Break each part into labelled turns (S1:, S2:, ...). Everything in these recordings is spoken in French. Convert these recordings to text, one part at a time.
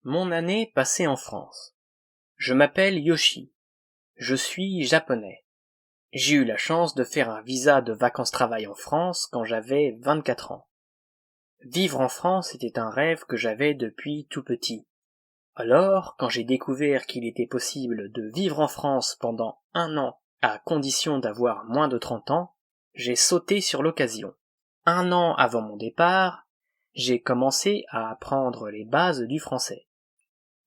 S1: Mon année passée en France. Je m'appelle Yoshi. Je suis japonais. J'ai eu la chance de faire un visa de vacances-travail en France quand j'avais 24 ans. Vivre en France était un rêve que j'avais depuis tout petit. Alors, quand j'ai découvert qu'il était possible de vivre en France pendant 1 an à condition d'avoir moins de 30 ans, j'ai sauté sur l'occasion. 1 an avant mon départ, j'ai commencé à apprendre les bases du français.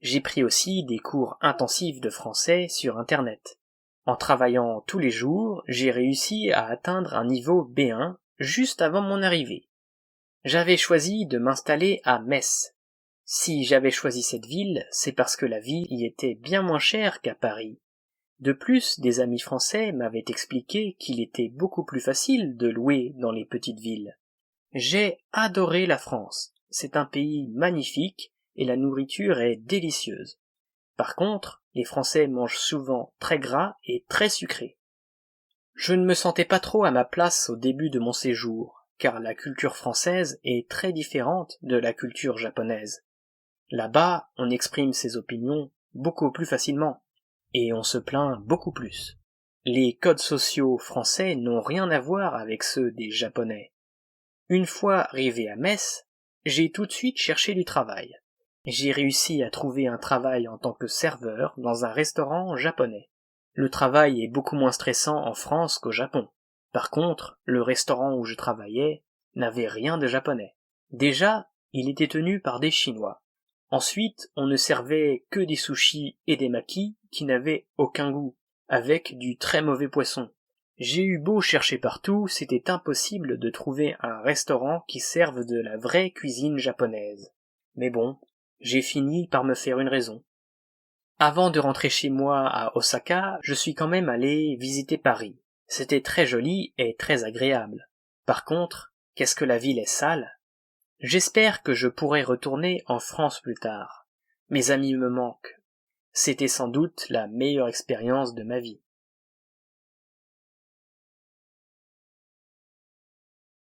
S1: J'ai pris aussi des cours intensifs de français sur Internet. En travaillant tous les jours, j'ai réussi à atteindre un niveau B1 juste avant mon arrivée. J'avais choisi de m'installer à Metz. Si j'avais choisi cette ville, c'est parce que la vie y était bien moins chère qu'à Paris. De plus, des amis français m'avaient expliqué qu'il était beaucoup plus facile de louer dans les petites villes. J'ai adoré la France. C'est un pays magnifique et la nourriture est délicieuse. Par contre, les Français mangent souvent très gras et très sucré. Je ne me sentais pas trop à ma place au début de mon séjour, car la culture française est très différente de la culture japonaise. Là-bas, on exprime ses opinions beaucoup plus facilement, et on se plaint beaucoup plus. Les codes sociaux français n'ont rien à voir avec ceux des Japonais. Une fois arrivé à Metz, j'ai tout de suite cherché du travail. J'ai réussi à trouver un travail en tant que serveur dans un restaurant japonais. Le travail est beaucoup moins stressant en France qu'au Japon. Par contre, le restaurant où je travaillais n'avait rien de japonais. Déjà, il était tenu par des Chinois. Ensuite, on ne servait que des sushis et des makis qui n'avaient aucun goût, avec du très mauvais poisson. J'ai eu beau chercher partout, c'était impossible de trouver un restaurant qui serve de la vraie cuisine japonaise. Mais bon, j'ai fini par me faire une raison. Avant de rentrer chez moi à Osaka, je suis quand même allé visiter Paris. C'était très joli et très agréable. Par contre, qu'est-ce que la ville est sale. J'espère que je pourrai retourner en France plus tard. Mes amis me manquent. C'était sans doute la meilleure expérience de ma vie.